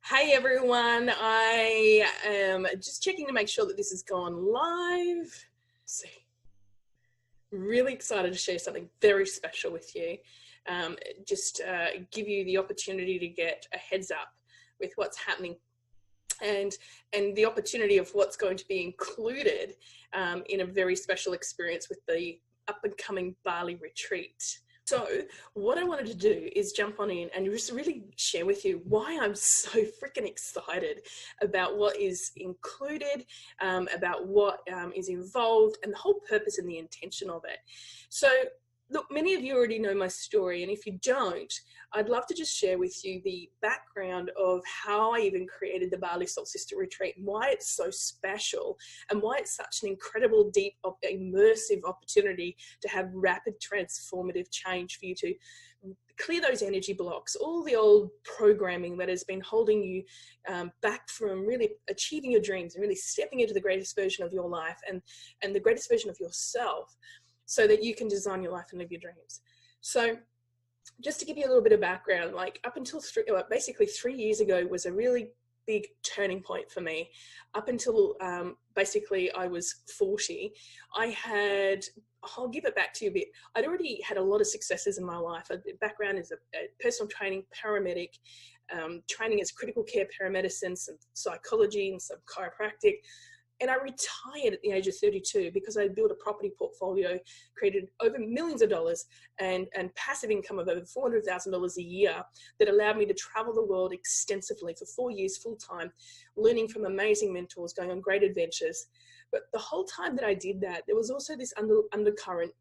Hey everyone, I am just checking to make sure that this has gone live. So, really excited to share something very special with you. Just give you the opportunity to get a heads up with what's happening and the opportunity of what's going to be included in a very special experience with the up and coming Bali retreat. So what I wanted to do is jump on in and just really share with you why I'm so freaking excited about what is included, about what is involved, and the whole purpose and the intention of it. So look, many of you already know my story, and if you don't, I'd love to just share with you the background of how I even created the Bali Soul Sister Retreat, and why it's so special, and why it's such an incredible, deep, immersive opportunity to have rapid, transformative change for you to clear those energy blocks, all the old programming that has been holding you back from really achieving your dreams and really stepping into the greatest version of your life and the greatest version of yourself, so that you can design your life and live your dreams. So just to give you a little bit of background, like up until basically 3 years ago was a really big turning point for me. Up until basically I was 40, I'll give it back to you a bit. I'd already had a lot of successes in my life. A background is a personal training, paramedic, training as critical care paramedicine, some psychology and some chiropractic. And I retired at the age of 32 because I built a property portfolio, created over millions of dollars and passive income of over $400,000 a year that allowed me to travel the world extensively for 4 years full time, learning from amazing mentors, going on great adventures. But the whole time that I did that, there was also this undercurrent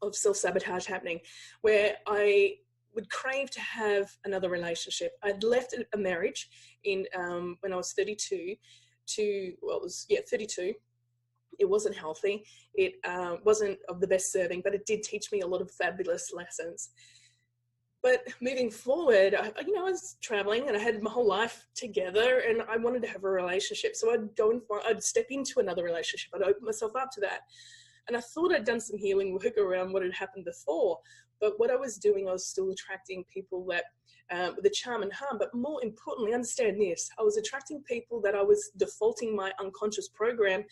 of self-sabotage happening, where I would crave to have another relationship. I'd left a marriage in when I was 32. 32. It wasn't healthy. It wasn't of the best serving, but it did teach me a lot of fabulous lessons. But moving forward, I was traveling and I had my whole life together, and I wanted to have a relationship. So I'd step into another relationship. I'd open myself up to that. And I thought I'd done some healing work around what had happened before. But what I was doing, I was still attracting people that with the charm and harm. But more importantly, understand this, I was attracting people that I was defaulting my unconscious program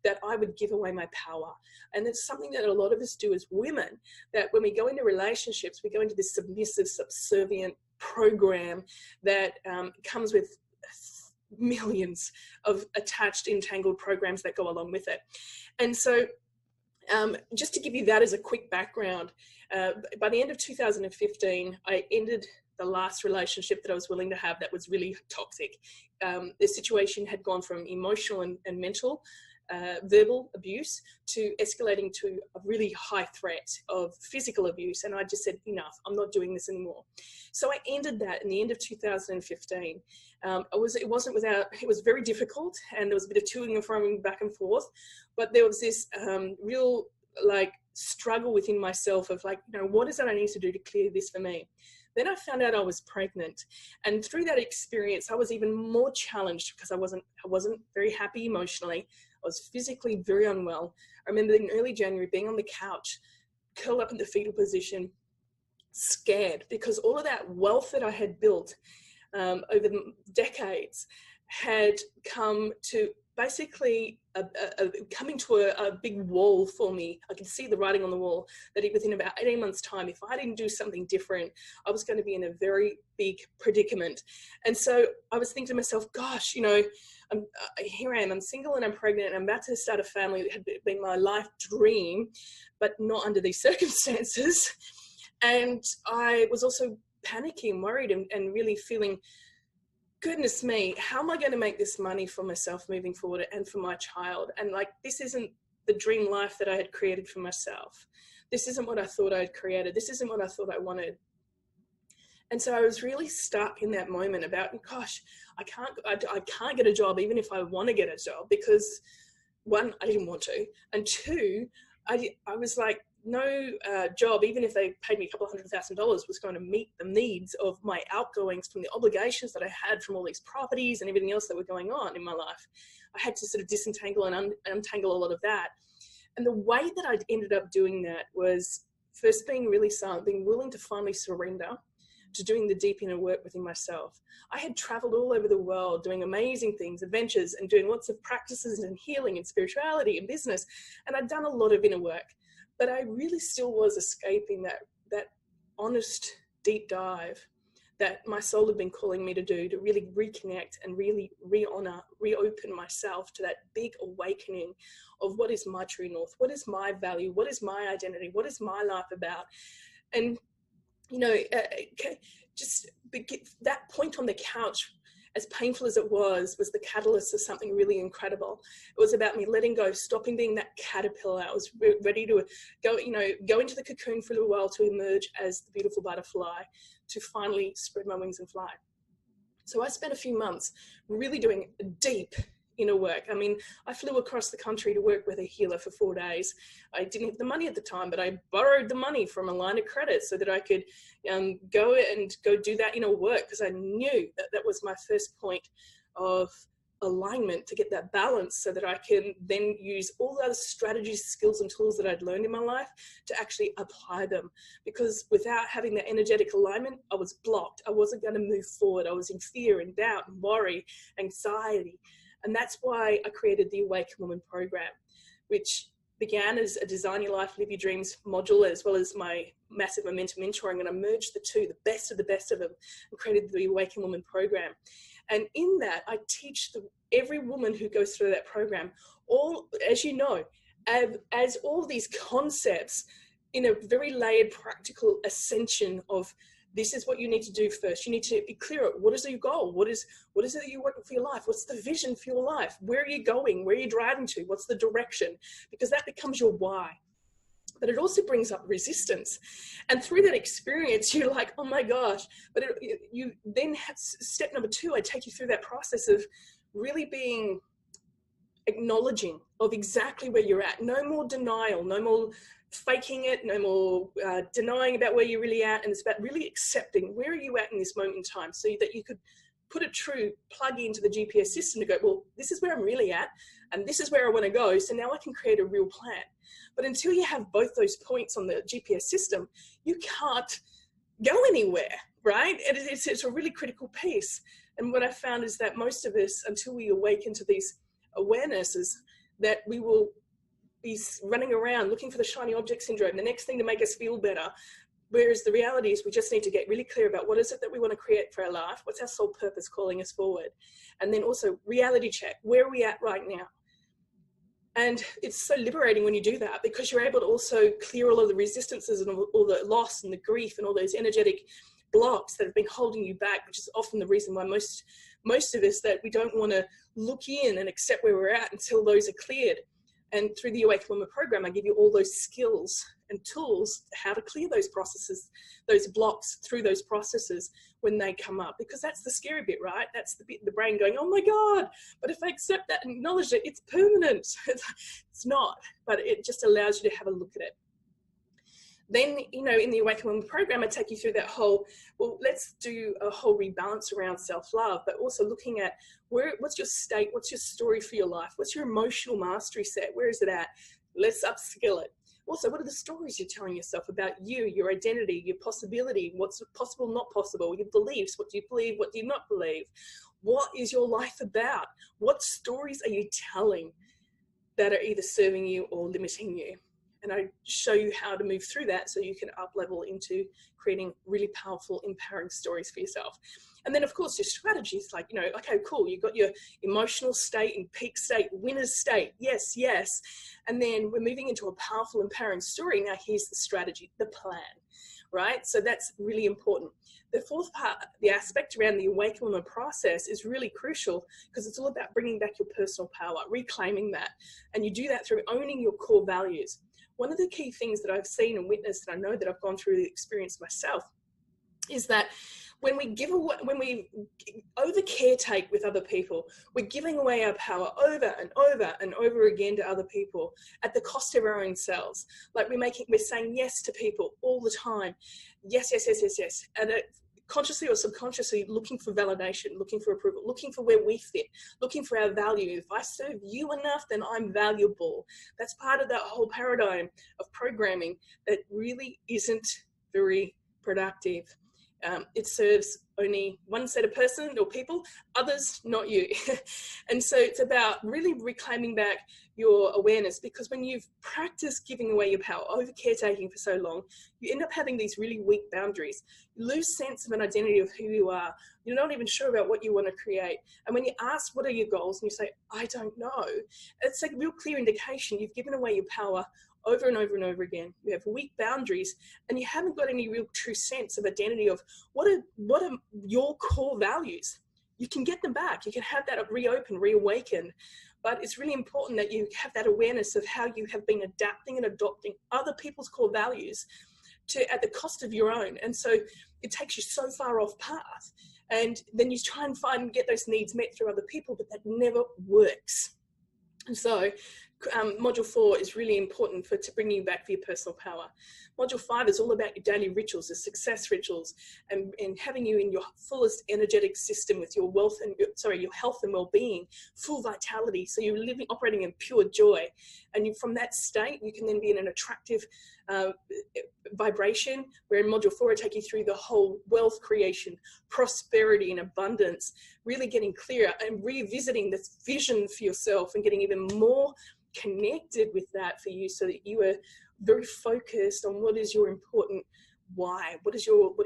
that I would give away my power. And it's something that a lot of us do as women, that when we go into relationships, we go into this submissive, subservient program that comes with millions of attached, entangled programs that go along with it. And so just to give you that as a quick background, by the end of 2015, I ended the last relationship that I was willing to have that was really toxic. The situation had gone from emotional and mental, verbal abuse, to escalating to a really high threat of physical abuse. And I just said, enough, I'm not doing this anymore. So I ended that in the end of 2015. It was very difficult, and there was a bit of toing and froing back and forth, but there was this real struggle within myself of what is it I need to do to clear this for me? Then I found out I was pregnant, and through that experience, I was even more challenged because I wasn't very happy emotionally. I was physically very unwell. I remember in early January being on the couch, curled up in the fetal position, scared, because all of that wealth that I had built over the decades had come to basically coming to a big wall for me. I could see the writing on the wall that within about 18 months' time, if I didn't do something different, I was going to be in a very big predicament. And so I was thinking to myself, gosh, here I am, I'm single and I'm pregnant and I'm about to start a family that had been my life dream, but not under these circumstances. And I was also panicking, worried, and really feeling, goodness me, how am I going to make this money for myself moving forward and for my child? And this isn't the dream life that I had created for myself. This isn't what I thought I'd created. This isn't what I thought I wanted. And so I was really stuck in that moment about, gosh, I can't get a job even if I want to get a job, because one, I didn't want to, and two, I was like, no job, even if they paid me a couple of $100,000, was going to meet the needs of my outgoings from the obligations that I had from all these properties and everything else that were going on in my life. I had to sort of disentangle and untangle a lot of that. And the way that I ended up doing that was first being really silent, being willing to finally surrender, to doing the deep inner work within myself. I had traveled all over the world doing amazing things, adventures, and doing lots of practices and healing and spirituality and business. And I'd done a lot of inner work, but I really still was escaping that honest deep dive that my soul had been calling me to do, to really reconnect and really re-honor, reopen myself to that big awakening of what is my true north, what is my value, what is my identity, what is my life about. And, you know, just that point on the couch, as painful as it was the catalyst of something really incredible. It was about me letting go, stopping being that caterpillar. I was ready to go into the cocoon for a little while to emerge as the beautiful butterfly, to finally spread my wings and fly. So I spent a few months really doing deep inner work. I mean, I flew across the country to work with a healer for 4 days. I didn't have the money at the time, but I borrowed the money from a line of credit so that I could go do that inner work, because I knew that was my first point of alignment, to get that balance, so that I can then use all the other strategies, skills and tools that I'd learned in my life to actually apply them. Because without having that energetic alignment, I was blocked. I wasn't going to move forward. I was in fear and doubt and worry, anxiety. And that's why I created the Awaken Woman program, which began as a Design Your Life, Live Your Dreams module, as well as my massive momentum mentoring. And I merged the two, the best of them, and created the Awaken Woman program. And in that, I teach every woman who goes through that program, all, as you know, as all these concepts in a very layered, practical ascension of, this is what you need to do first. You need to be clear. What is your goal? What is it that you want for your life? What's the vision for your life? Where are you going? Where are you driving to? What's the direction? Because that becomes your why. But it also brings up resistance. And through that experience, you're like, oh my gosh. But you then have step number 2, I take you through that process of really being acknowledging of exactly where you're at. No more denial, no more faking it, no more denying about where you're really at. And it's about really accepting, where are you at in this moment in time, so that you could put a true plug into the GPS system to go, well, this is where I'm really at, and this is where I want to go. So now I can create a real plan. But until you have both those points on the GPS system, you can't go anywhere, right? It's a really critical piece. And what I found is that most of us, until we awaken to these awarenesses, that we will be running around looking for the shiny object syndrome, the next thing to make us feel better. Whereas the reality is, we just need to get really clear about what is it that we want to create for our life, what's our soul purpose calling us forward, and then also reality check, where are we at right now? And it's so liberating when you do that, because you're able to also clear all of the resistances and all the loss and the grief and all those energetic blocks that have been holding you back, which is often the reason why most of us, that we don't want to look in and accept where we're at until those are cleared. And through the Awaken Woman program, I give you all those skills and tools, how to clear those processes, those blocks through those processes when they come up. Because that's the scary bit, right? That's the bit, the brain going, oh my God, but if I accept that and acknowledge it, it's permanent. It's not, but it just allows you to have a look at it. Then, you know, in the Awaken Woman program, I take you through that whole, well, let's do a whole rebalance around self-love, but also looking at what's your state, what's your story for your life, what's your emotional mastery set, where is it at? Let's upskill it. Also, what are the stories you're telling yourself about you, your identity, your possibility, what's possible, not possible, your beliefs, what do you believe, what do you not believe? What is your life about? What stories are you telling that are either serving you or limiting you? And I show you how to move through that so you can up level into creating really powerful, empowering stories for yourself. And then, of course, your strategies, like, you know, okay, cool, you've got your emotional state and peak state, winner's state. Yes, yes. And then we're moving into a powerful, empowering story. Now, here's the strategy, the plan, right? So that's really important. The fourth part, the aspect around the Awaken Woman process, is really crucial, because it's all about bringing back your personal power, reclaiming that. And you do that through owning your core values. One of the key things that I've seen and witnessed, and I know that I've gone through the experience myself, is that when we give away, when we over caretake with other people, we're giving away our power over and over and over again to other people at the cost of our own selves. Like we're saying yes to people all the time. Yes, yes, yes, yes, yes. And consciously or subconsciously looking for validation, looking for approval, looking for where we fit, looking for our value. If I serve you enough, then I'm valuable. That's part of that whole paradigm of programming that really isn't very productive. It serves only one set of person or people, others not you. And so it's about really reclaiming back your awareness, because when you've practiced giving away your power, over caretaking for so long, you end up having these really weak boundaries. You lose sense of an identity of who you are. You're not even sure about what you want to create. And when you ask, what are your goals? And you say, I don't know, it's like a real clear indication you've given away your power over and over and over again. You have weak boundaries, and you haven't got any real true sense of identity of what are your core values. You can get them back. You can have that reopened, reawakened. But it's really important that you have that awareness of how you have been adapting and adopting other people's core values at the cost of your own. And so it takes you so far off path. And then you try and get those needs met through other people, but that never works. And so module 4 is really important to bring you back for your personal power. Module 5 is all about your daily rituals, the success rituals, and having you in your fullest energetic system with your your health and well-being, full vitality. So you're operating in pure joy. And from that state, you can then be in an attractive vibration, where in module 4, I take you through the whole wealth creation, prosperity and abundance, really getting clearer and revisiting this vision for yourself and getting even more connected with that for you, so that you are very focused on what is your important why, what are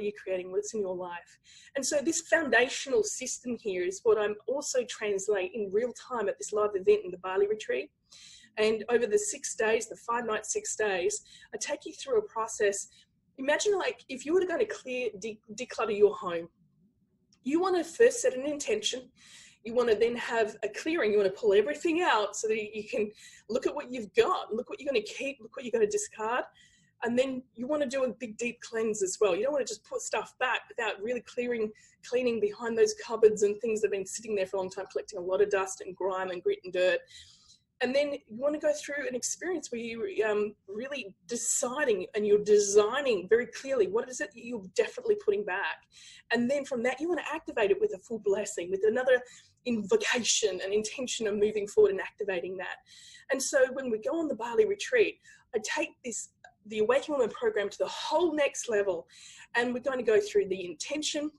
you creating, what's in your life. And so this foundational system here is what I'm also translating in real time at this live event in the Bali retreat. And over the 6 days, the 5 nights, 6 days, I take you through a process. Imagine like if you were going to declutter your home. You want to first set an intention. You want to then have a clearing. You want to pull everything out so that you can look at what you've got, look what you're going to keep, look what you're going to discard. And then you want to do a big, deep cleanse as well. You don't want to just put stuff back without really cleaning behind those cupboards and things that have been sitting there for a long time, collecting a lot of dust and grime and grit and dirt. And then you want to go through an experience where you're really deciding and you're designing very clearly what is it that you're definitely putting back. And then from that, you want to activate it with a full blessing, with another invocation and intention of moving forward and activating that. And so when we go on the Bali retreat, I take the Awaken Woman program to the whole next level. And we're going to go through the intention.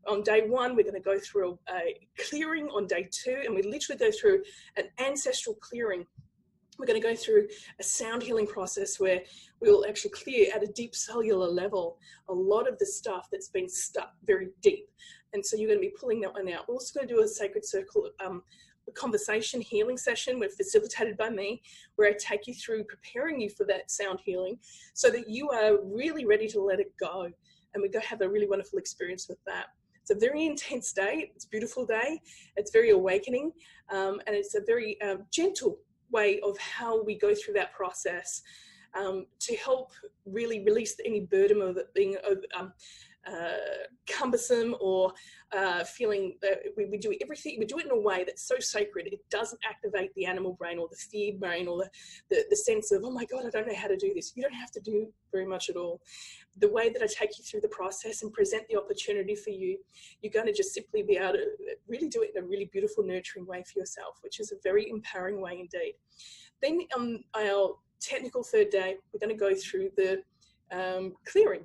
On day 1, we're going to go through a clearing on day 2, and we literally go through an ancestral clearing. We're going to go through a sound healing process where we'll actually clear at a deep cellular level a lot of the stuff that's been stuck very deep. And so you're going to be pulling that one out. We're also going to do a sacred circle conversation healing session, facilitated by me, where I take you through preparing you for that sound healing so that you are really ready to let it go. And we go have a really wonderful experience with that. It's a very intense day. It's a beautiful day. It's very awakening. And it's a very gentle way of how we go through that process to help really release any burden of it being cumbersome or feeling that we do everything, we do it in a way that's so sacred, it doesn't activate the animal brain or the fear brain or the sense of, oh my God, I don't know how to do this. You don't have to do very much at all. The way that I take you through the process and present the opportunity for you, you're going to just simply be able to really do it in a really beautiful, nurturing way for yourself, which is a very empowering way indeed. Then our technical 3rd day, we're going to go through the clearing.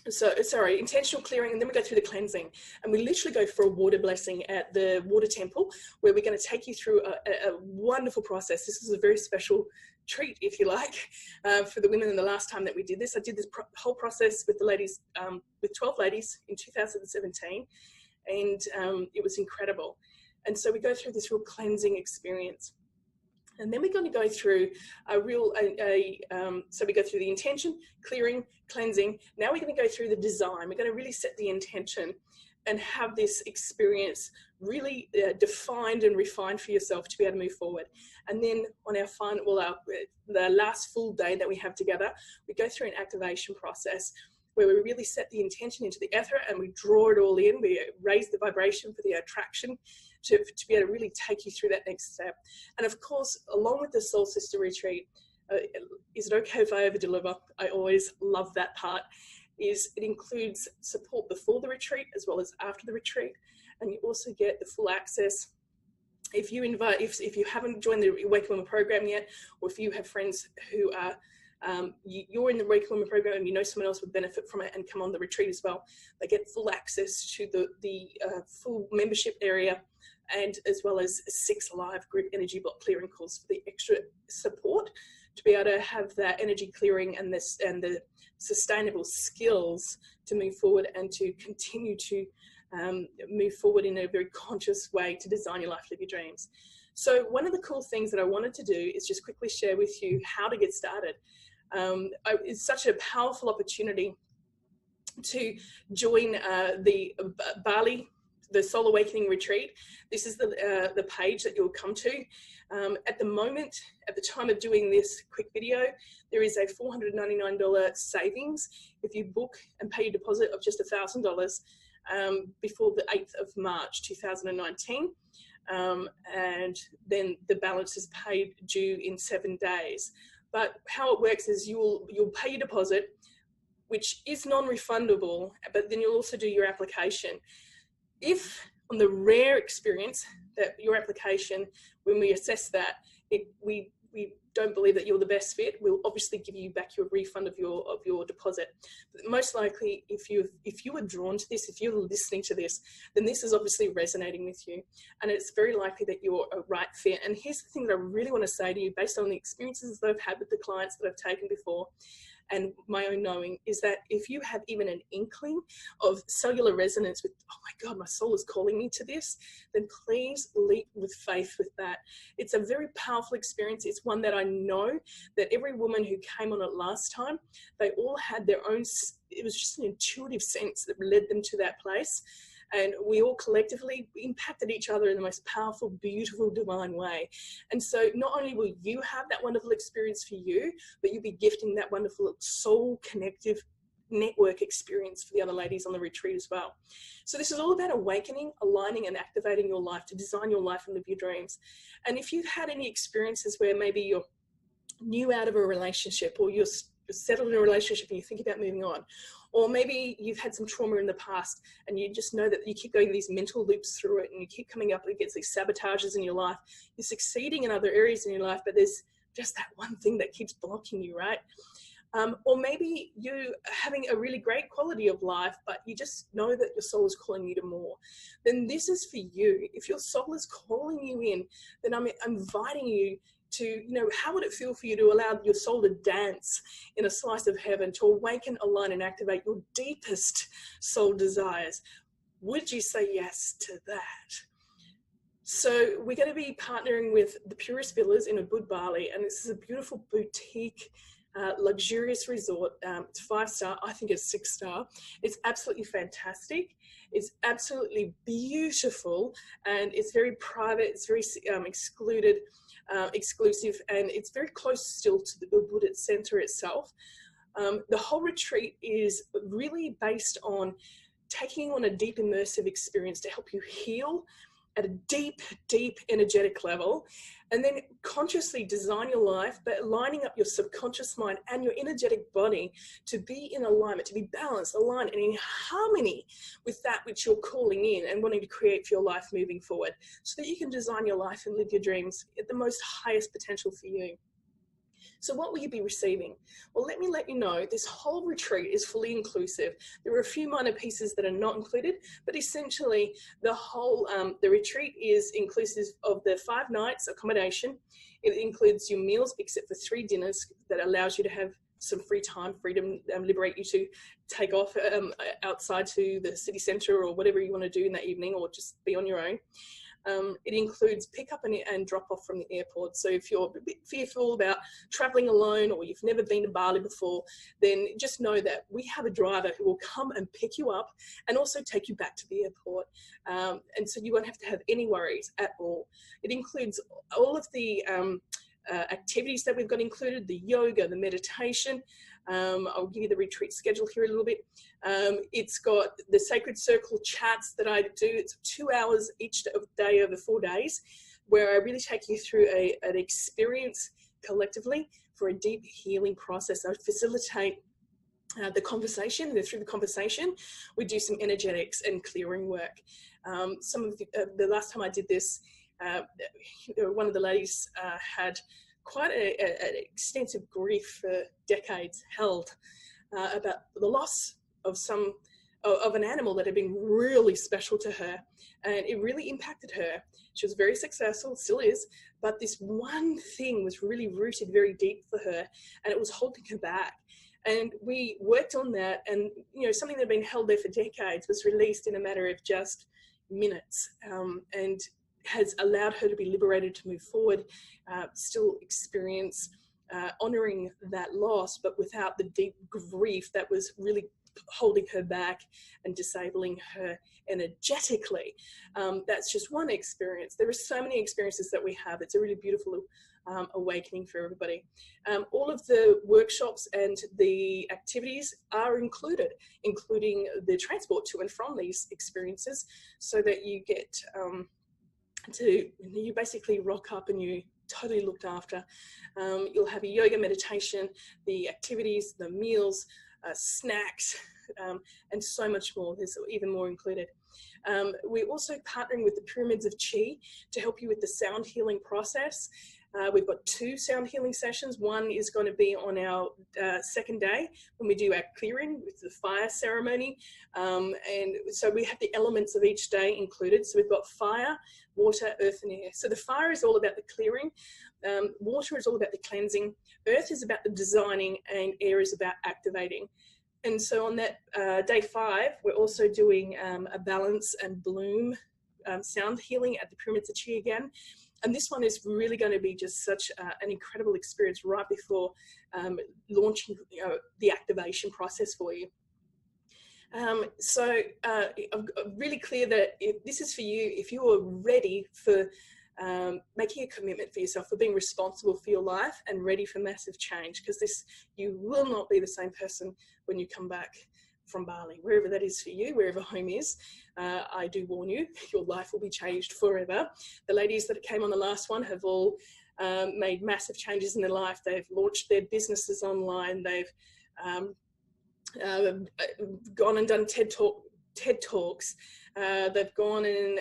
Intentional clearing, and then we go through the cleansing, and we literally go for a water blessing at the water temple, where we're going to take you through a wonderful process. This is a very special treat, if you like, for the women. And the last time that we did this, I did this whole process with the ladies, with 12 ladies in 2017, and it was incredible. And so we go through this real cleansing experience. And then we're going to go through so we go through the intention, clearing, cleansing. Now we're going to go through the design. We're going to really set the intention and have this experience really defined and refined for yourself to be able to move forward. And then on our the last full day that we have together, we go through an activation process where we really set the intention into the ether and we draw it all in. We raise the vibration for the attraction to be able to really take you through that next step. And of course, along with the Soul Sister Retreat, is it okay if I over deliver? I always love that part. It includes support before the retreat as well as after the retreat. And you also get the full access. If you haven't joined the Awaken Woman program yet, or if you have friends who are you're in the Awaken Women program and you know someone else would benefit from it and come on the retreat as well, they get full access to the full membership area, and as well as 6 live group energy block clearing calls for the extra support to be able to have that energy clearing and the sustainable skills to move forward and to continue to move forward in a very conscious way to design your life, live your dreams. So one of the cool things that I wanted to do is just quickly share with you how to get started. It's such a powerful opportunity to join the Bali, the Soul Awakening Retreat. This is the page that you'll come to. At the moment, at the time of doing this quick video, there is a $499 savings if you book and pay a deposit of just $1,000 before the 8th of March 2019. And then the balance is paid due in 7 days. But how it works is you'll pay your deposit, which is non-refundable, but then you'll also do your application. If on the rare experience that your application, when we assess that, we don't believe that you're the best fit, we'll obviously give you back your refund of your deposit. But most likely, if you are drawn to this, if you're listening to this, then this is obviously resonating with you, and it's very likely that you're a right fit. And here's the thing that I really want to say to you, based on the experiences that I've had with the clients that I've taken before, and my own knowing, is that if you have even an inkling of cellular resonance with, oh my God, my soul is calling me to this, then please leap with faith with that. It's a very powerful experience. It's one that I know that every woman who came on it last time, they all had their own, it was just an intuitive sense that led them to that place. And we all collectively impacted each other in the most powerful, beautiful, divine way. And so not only will you have that wonderful experience for you, but you'll be gifting that wonderful soul connective network experience for the other ladies on the retreat as well. So this is all about awakening, aligning, and activating your life to design your life and live your dreams. And if you've had any experiences where maybe you're new out of a relationship, or you're settled in a relationship and you think about moving on, or maybe you've had some trauma in the past and you just know that you keep going these mental loops through it and you keep coming up against these sabotages in your life, you're succeeding in other areas in your life, but there's just that one thing that keeps blocking you, right? Or maybe you're having a really great quality of life, but you just know that your soul is calling you to more. Then this is for you. If your soul is calling you in, then I'm inviting you to, how would it feel for you to allow your soul to dance in a slice of heaven, to awaken, align, and activate your deepest soul desires? Would you say yes to that? So we're going to be partnering with the Purest Villas in Ubud, Bali, and this is a beautiful boutique, luxurious resort. It's 5-star. I think it's 6-star. It's absolutely fantastic. It's absolutely beautiful, and it's very private. It's very exclusive, and it's very close still to the Ubud center itself. The whole retreat is really based on taking on a deep immersive experience to help you heal at a deep, deep energetic level, and then consciously design your life, but lining up your subconscious mind and your energetic body to be in alignment, to be balanced, aligned, and in harmony with that which you're calling in and wanting to create for your life moving forward, so that you can design your life and live your dreams at the most highest potential for you. So what will you be receiving? Well, let me let you know, this whole retreat is fully inclusive. There are a few minor pieces that are not included, but essentially the whole, the retreat is inclusive of the 5 nights accommodation. It includes your meals, except for 3 dinners that allows you to have some free time, freedom, liberate you to take off outside to the city centre or whatever you want to do in that evening, or just be on your own. It includes pick up and drop off from the airport. So if you're a bit fearful about traveling alone, or you've never been to Bali before, then just know that we have a driver who will come and pick you up and also take you back to the airport. And so you won't have to have any worries at all. It includes all of the activities that we've got included, the yoga, the meditation. I'll give you the retreat schedule here a little bit. It's got the sacred circle chats that I do. It's 2 hours each day over 4 days, where I really take you through an experience collectively for a deep healing process. I facilitate the conversation, and through the conversation, we do some energetics and clearing work. Some of the last time I did this, one of the ladies had quite an extensive grief for decades held about the loss of an animal that had been really special to her, and it really impacted her. She was very successful, still is, but this one thing was really rooted very deep for her, and it was holding her back. And we worked on that, and something that had been held there for decades was released in a matter of just minutes, and has allowed her to be liberated to move forward, still experience honoring that loss, but without the deep grief that was really holding her back and disabling her energetically. That's just one experience. There are so many experiences that we have. It's a really beautiful awakening for everybody. All of the workshops and the activities are included, including the transport to and from these experiences, so that you get you basically rock up and you totally looked after. You'll have a yoga meditation, the activities, the meals, snacks, and so much more. There's even more included. We're also partnering with the Pyramids of Chi to help you with the sound healing process. We've got 2 sound healing sessions. One is going to be on our second day when we do our clearing with the fire ceremony. And so we have the elements of each day included. So we've got fire, water, earth, and air. So the fire is all about the clearing. Water is all about the cleansing. Earth is about the designing, and air is about activating. And so on that day 5, we're also doing a balance and bloom sound healing at the Pyramids of Chi again. And this one is really going to be just such an incredible experience right before launching the activation process for you. So I'm really clear that if this is for you, if you are ready for making a commitment for yourself, for being responsible for your life and ready for massive change, because you will not be the same person when you come back from Bali, wherever that is for you, wherever home is. I do warn you, your life will be changed forever. The ladies that came on the last one have all made massive changes in their life. They've launched their businesses online. They've gone and done TED Talks. They've gone and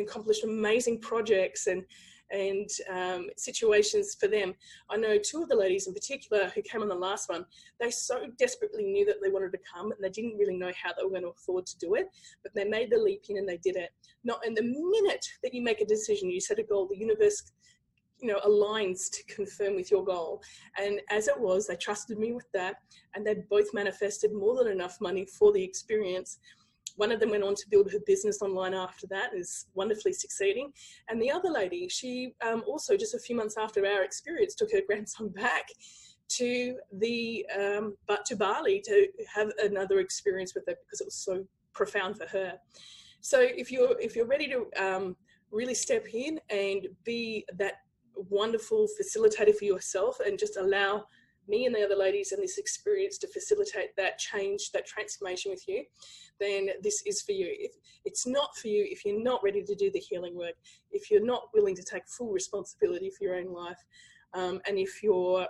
accomplished amazing projects and situations for them. I know 2 of the ladies in particular who came on the last one, they so desperately knew that they wanted to come, and they didn't really know how they were going to afford to do it, but they made the leap in and they did it. And the minute that you make a decision, you set a goal, the universe aligns to confirm with your goal. And as it was, they trusted me with that, and they both manifested more than enough money for the experience. One of them went on to build her business online after that, is wonderfully succeeding. And the other lady, she also just a few months after our experience took her grandson back to Bali to have another experience with it, because it was so profound for her. So if you're ready to really step in and be that wonderful facilitator for yourself, and just allow me and the other ladies in this experience to facilitate that change, that transformation with you, then this is for you. If it's not for you, if you're not ready to do the healing work, if you're not willing to take full responsibility for your own life, and if you're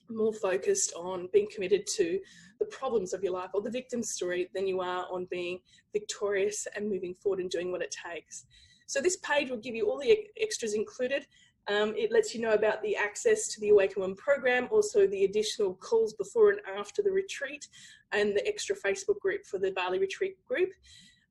more focused on being committed to the problems of your life or the victim story than you are on being victorious and moving forward and doing what it takes. So this page will give you all the extras included. It lets you know about the access to the Awaken program, also the additional calls before and after the retreat, and the extra Facebook group for the Bali retreat group.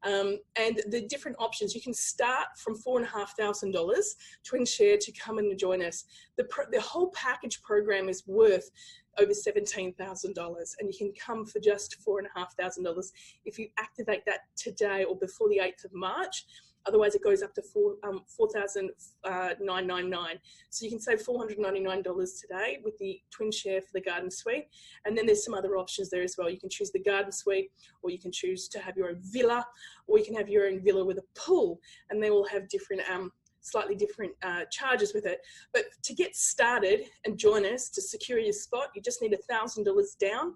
And the different options. You can start from $4,500 twin share to come and join us. The whole package program is worth over $17,000, and you can come for just $4,500 if you activate that today or before the 8th of March. Otherwise, it goes up to $4,999. So you can save $499 today with the twin share for the garden suite. And then there's some other options there as well. You can choose the garden suite, or you can choose to have your own villa, or you can have your own villa with a pool, and they will have different, slightly different charges with it. But to get started and join us to secure your spot, you just need $1,000 down.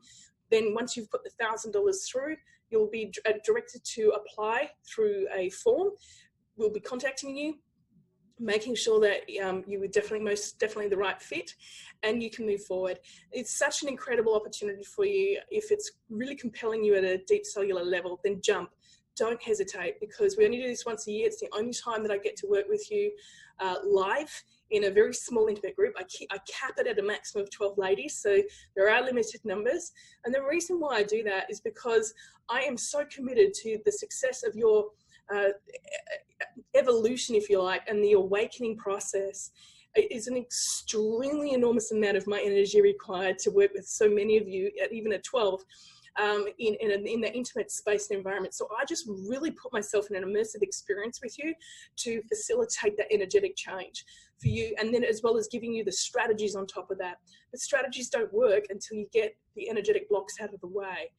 Then once you've put the $1,000 through, you'll be directed to apply through a form. We'll be contacting you, making sure that you were most definitely the right fit, and you can move forward. It's such an incredible opportunity for you. If it's really compelling you at a deep cellular level, then jump. Don't hesitate, because we only do this once a year. It's the only time that I get to work with you live in a very small intimate group. I cap it at a maximum of 12 ladies, so there are limited numbers. And the reason why I do that is because I am so committed to the success of your evolution, if you like, and the awakening process. It is an extremely enormous amount of my energy required to work with so many of you, even at 12. In the intimate space and environment. So I just really put myself in an immersive experience with you to facilitate that energetic change for you, and then as well as giving you the strategies on top of that. But strategies don't work until you get the energetic blocks out of the way.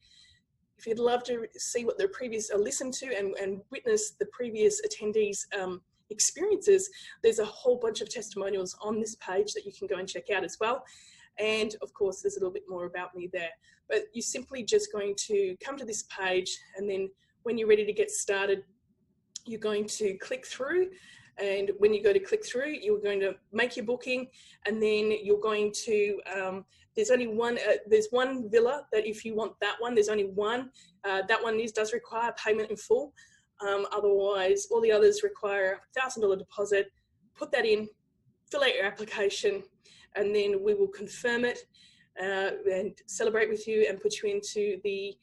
If you'd love to see what the previous, listen to and witness the previous attendees' experiences, there's a whole bunch of testimonials on this page that you can go and check out as well. And of course, there's a little bit more about me there. But you're simply just going to come to this page, and then when you're ready to get started, you're going to click through. And when you go to click through, you're going to make your booking, and then you're going to, there's one villa that if you want that one, there's only one. That one does require payment in full. Otherwise, all the others require a $1,000 deposit. Put that in, fill out your application, and then we will confirm it and celebrate with you and put you into the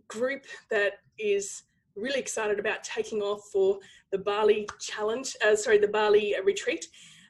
group that is really excited about taking off for the Bali challenge, the Bali retreat.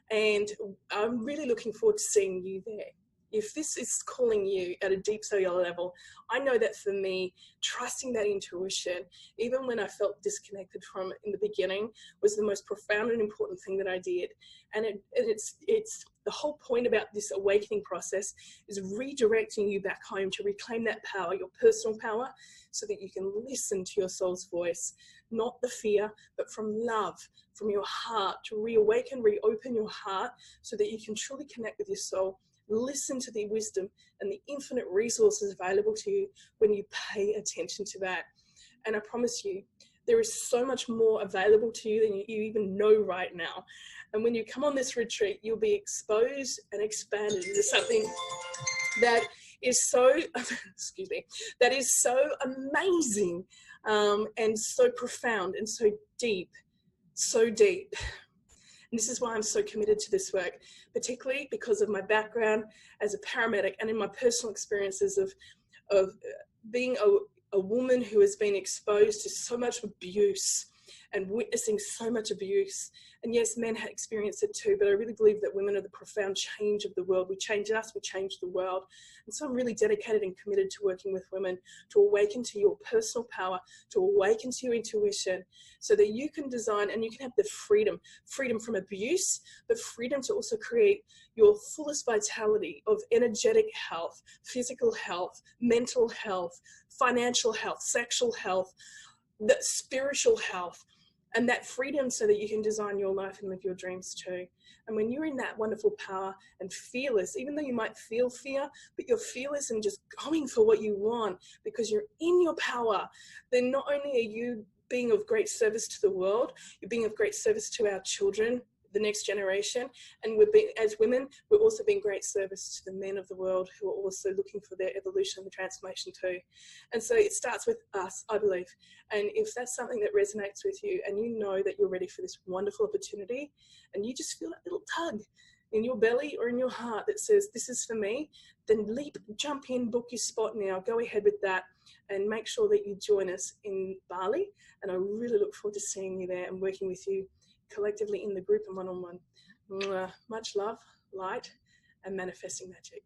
And I'm really looking forward to seeing you there. If this is calling you at a deep cellular level, I know that for me, trusting that intuition, even when I felt disconnected from it in the beginning, was the most profound and important thing that I did. And it's the whole point about this awakening process is redirecting you back home to reclaim that power, your personal power, so that you can listen to your soul's voice, not the fear, but from love, from your heart, to reawaken, reopen your heart so that you can truly connect with your soul. Listen to the wisdom and the infinite resources available to you when you pay attention to that. And I promise you, there is so much more available to you than you even know right now. And when you come on this retreat, you'll be exposed and expanded into something that is so, excuse me, that is so amazing and so profound and so deep, so deep. And this is why I'm so committed to this work, particularly because of my background as a paramedic and in my personal experiences of being a woman who has been exposed to so much abuse and witnessing so much abuse. And yes, men have experienced it too, but I really believe that women are the profound change of the world. We change us, we change the world. And so I'm really dedicated and committed to working with women to awaken to your personal power, to awaken to your intuition, so that you can design and you can have the freedom from abuse, but freedom to also create your fullest vitality of energetic health, physical health, mental health, financial health, sexual health, the spiritual health, and that freedom so that you can design your life and live your dreams too. And when you're in that wonderful power and fearless, even though you might feel fear, but you're fearless and just going for what you want because you're in your power, then not only are you being of great service to the world, you're being of great service to our children, the next generation, and as women, we're also being great service to the men of the world who are also looking for their evolution and transformation too. And so it starts with us, I believe. And if that's something that resonates with you and you know that you're ready for this wonderful opportunity and you just feel that little tug in your belly or in your heart that says, this is for me, then leap, jump in, book your spot now, go ahead with that and make sure that you join us in Bali. And I really look forward to seeing you there and working with you collectively in the group and one-on-one. Much love, light, and manifesting magic.